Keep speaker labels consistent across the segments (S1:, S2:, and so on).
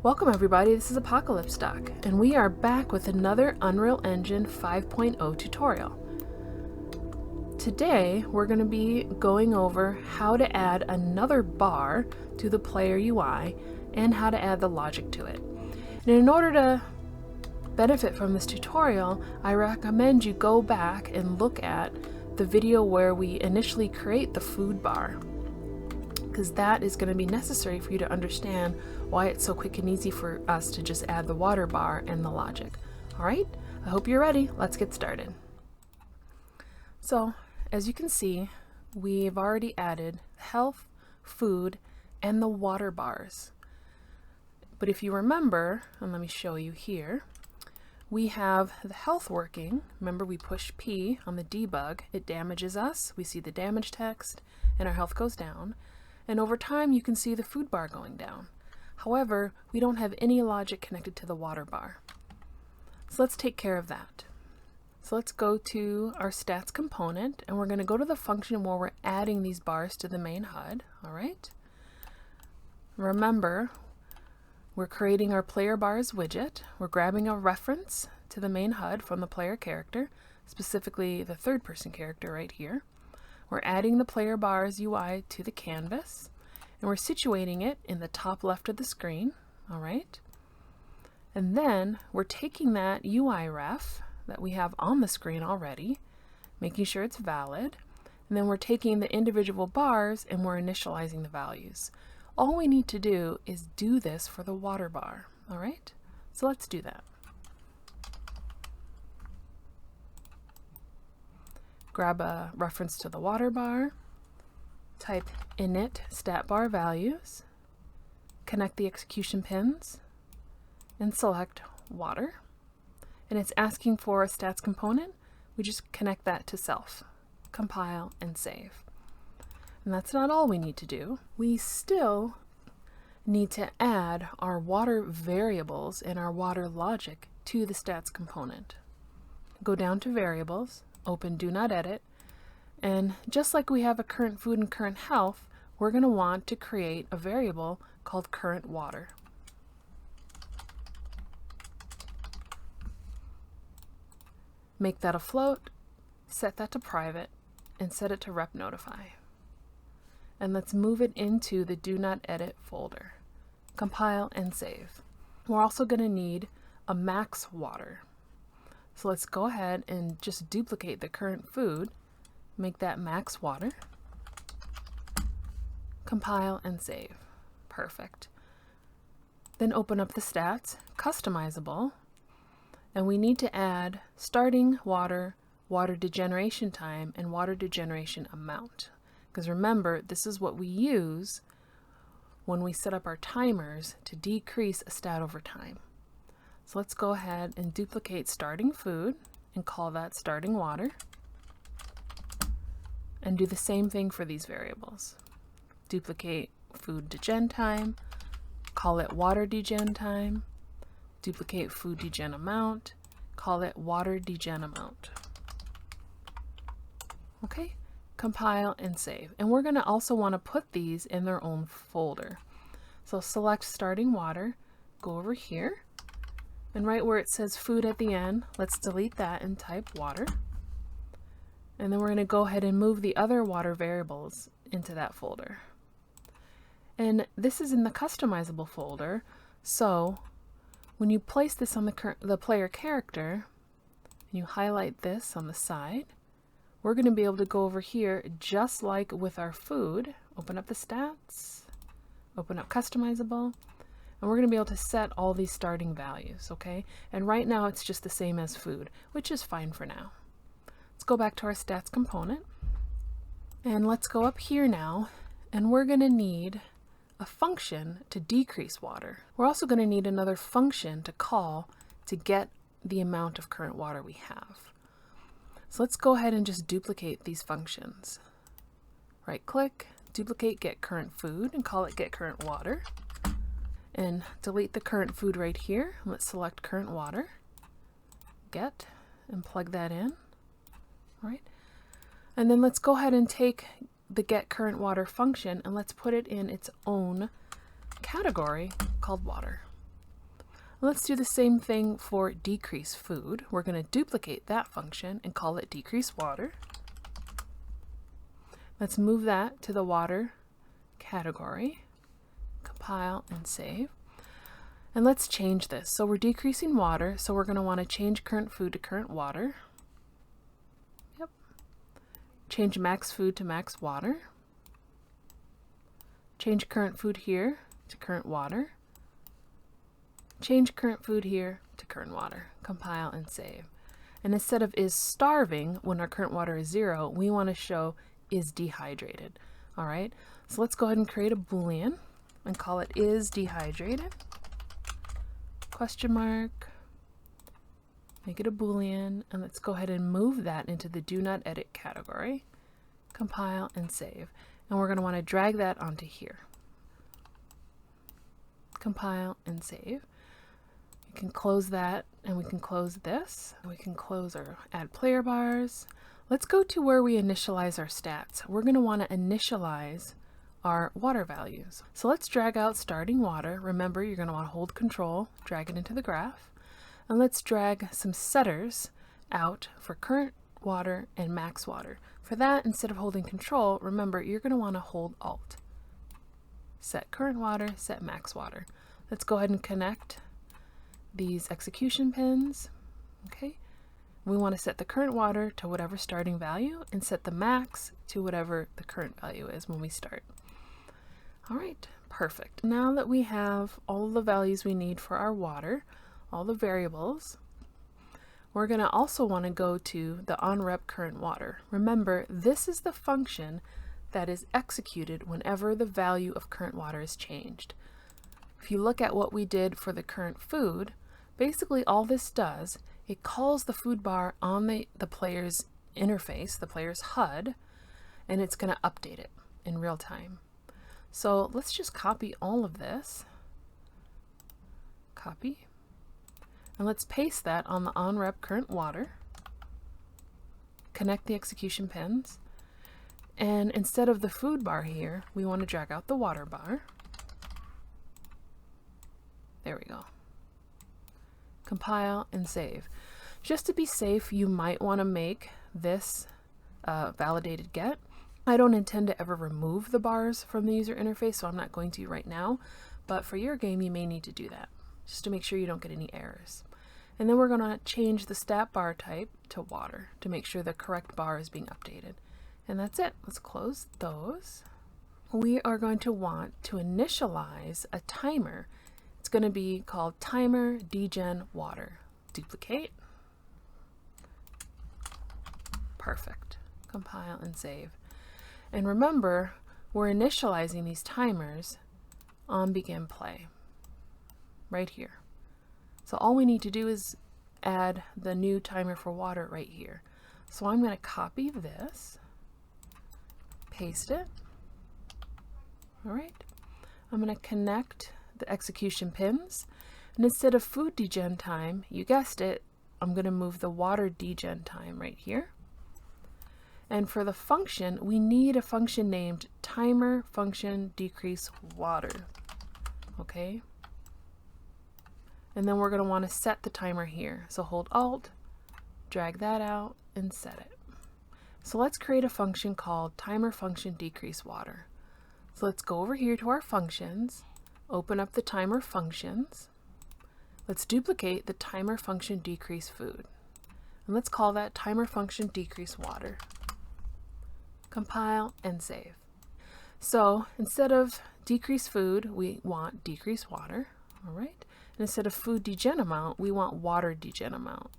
S1: Welcome everybody, this is Apocalypse Doc, and we are back with another Unreal Engine 5.0 tutorial. Today we're going to be going over how to add another bar to the player UI and how to add the logic to it. And in order to benefit from this tutorial, I recommend you go back and look at the video where we initially create the food bar, because that is going to be necessary for you to understand why it's so quick and easy for us to just add the water bar and the logic. Alright, I hope you're ready. Let's get started. So, as you can see, we've already added health, food, and the water bars. But if you remember, and let me show you here, we have the health working. Remember, we push P on the debug, it damages us, we see the damage text, and our health goes down. And over time you can see the food bar going down. However, we don't have any logic connected to the water bar. So let's take care of that. So let's go to our stats component, and we're going to go to the function where we're adding these bars to the main HUD. Alright. Remember, we're creating our player bars widget. We're grabbing a reference to the main HUD from the player character, specifically the third person character right here. We're adding the player bars UI to the canvas, and we're situating it in the top left of the screen. All right. And then we're taking that UI ref that we have on the screen already, making sure it's valid, and then we're taking the individual bars and we're initializing the values. All we need to do is do this for the water bar. All right. So let's do that. Grab a reference to the water bar, type init stat bar values, connect the execution pins, and select water. And it's asking for a stats component. We just connect that to self, compile, and save. And that's not all we need to do. We still need to add our water variables and our water logic to the stats component. Go down to variables, open do not edit, and just like we have a current food and current health, we're going to want to create a variable called current water. Make that a float, set that to private, and set it to rep notify. And let's move it into the do not edit folder. Compile and save. We're also going to need a max water. So let's go ahead and just duplicate the current food, make that max water, compile and save. Perfect. Then open up the stats, customizable, and we need to add starting water, water degeneration time, and water degeneration amount. Because remember, this is what we use when we set up our timers to decrease a stat over time. So let's go ahead and duplicate starting food and call that starting water, and do the same thing for these variables. Duplicate food degen time, call it water degen time, duplicate food degen amount, call it water degen amount. Okay, compile and save. And we're going to also want to put these in their own folder. So select starting water, go over here, and right where it says food at the end, let's delete that and type water. And then we're going to go ahead and move the other water variables into that folder. And this is in the customizable folder, so when you place this on the player character, and you highlight this on the side, we're going to be able to go over here just like with our food, open up the stats, open up customizable, and we're going to be able to set all these starting values, okay? And right now it's just the same as food, which is fine for now. Let's go back to our stats component, and let's go up here now, and we're going to need a function to decrease water. We're also going to need another function to call to get the amount of current water we have. So let's go ahead and just duplicate these functions. Right click, duplicate get current food, and call it get current water. And delete the current food right here. Let's select current water, get, and plug that in. All right. And then let's go ahead and take the get current water function and let's put it in its own category called water. Let's do the same thing for decrease food. We're going to duplicate that function and call it decrease water. Let's move that to the water category. Compile and save. And let's change this. So we're decreasing water, so we're going to want to change current food to current water. Yep. Change max food to max water. Change current food here to current water. Change current food here to current water. Compile and save. And instead of is starving, when our current water is 0, we want to show is dehydrated. All right, so let's go ahead and create a Boolean and call it is dehydrated. Question mark. Make it a Boolean, and let's go ahead and move that into the do not edit category. Compile and save. And we're going to want to drag that onto here. Compile and save. We can close that, and we can close this. We can close or add player bars. Let's go to where we initialize our stats. We're going to want to initialize our water values. So let's drag out starting water. Remember, you're going to want to hold control, drag it into the graph. And let's drag some setters out for current water and max water. For that, instead of holding control, remember, you're going to want to hold alt. Set current water, set max water. Let's go ahead and connect these execution pins. Okay. We want to set the current water to whatever starting value and set the max to whatever the current value is when we start. All right, perfect. Now that we have all the values we need for our water, all the variables, we're going to also want to go to the onRep current water. Remember, this is the function that is executed whenever the value of current water is changed. If you look at what we did for the current food, basically all this does, it calls the food bar on the player's interface, the player's HUD, and it's going to update it in real time. So let's just copy all of this. Copy. And let's paste that on the onRep current water. Connect the execution pins. And instead of the food bar here, we want to drag out the water bar. There we go. Compile and save. Just to be safe, you might want to make this validated get. I don't intend to ever remove the bars from the user interface, so I'm not going to right now, but for your game you may need to do that, just to make sure you don't get any errors. And then we're going to change the stat bar type to water to make sure the correct bar is being updated. And that's it. Let's close those. We are going to want to initialize a timer. It's going to be called timer degen water. Duplicate. Perfect. Compile and save. And remember, we're initializing these timers on begin play right here. So all we need to do is add the new timer for water right here. So I'm going to copy this, paste it. All right. I'm going to connect the execution pins, and instead of food degen time, you guessed it, I'm going to move the water degen time right here. And for the function, we need a function named timer function decrease water. Okay. And then we're going to want to set the timer here. So hold Alt, drag that out, and set it. So let's create a function called timer function decrease water. So let's go over here to our functions, open up the timer functions. Let's duplicate the timer function decrease food. And let's call that timer function decrease water. Compile and save. So instead of decrease food, we want decrease water. All right. And instead of food degen amount, we want water degen amount.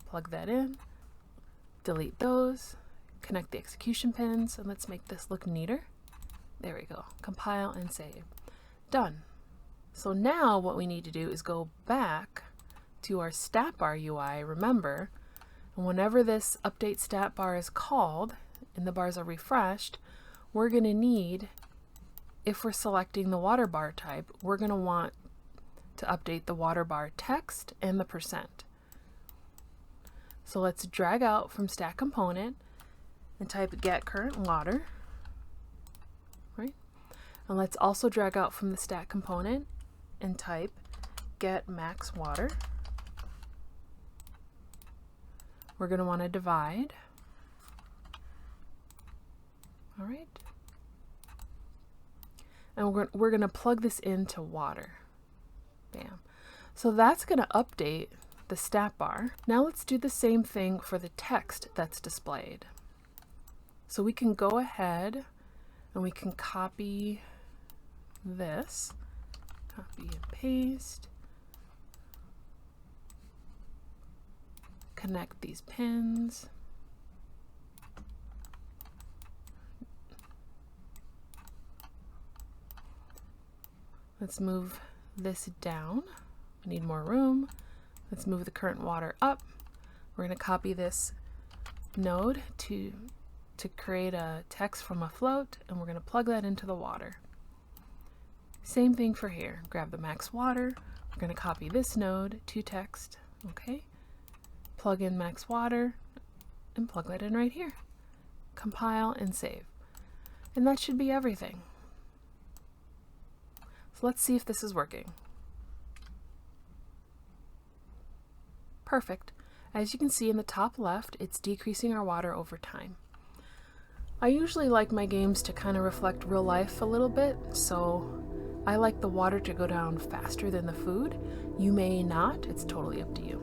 S1: Plug that in, delete those, connect the execution pins, and let's make this look neater. There we go. Compile and save. Done. So now what we need to do is go back to our stat bar UI. Remember, whenever this update stat bar is called and the bars are refreshed, we're going to need, if we're selecting the water bar type, we're going to want to update the water bar text and the percent. So let's drag out from stat component and type get current water, right? And let's also drag out from the stat component and type get max water. We're going to want to divide. All right. And we're going to plug this into water. Bam. So that's going to update the stat bar. Now let's do the same thing for the text that's displayed. So we can go ahead and we can copy this, copy and paste, connect these pins. Let's move this down. We need more room. Let's move the current water up. We're going to copy this node to create a text from a float, and we're going to plug that into the water. Same thing for here. Grab the max water. We're going to copy this node to text. Okay. Plug in max water and plug that in right here. Compile and save. And that should be everything. So let's see if this is working. Perfect. As you can see in the top left, it's decreasing our water over time. I usually like my games to kind of reflect real life a little bit, so I like the water to go down faster than the food. You may not, it's totally up to you.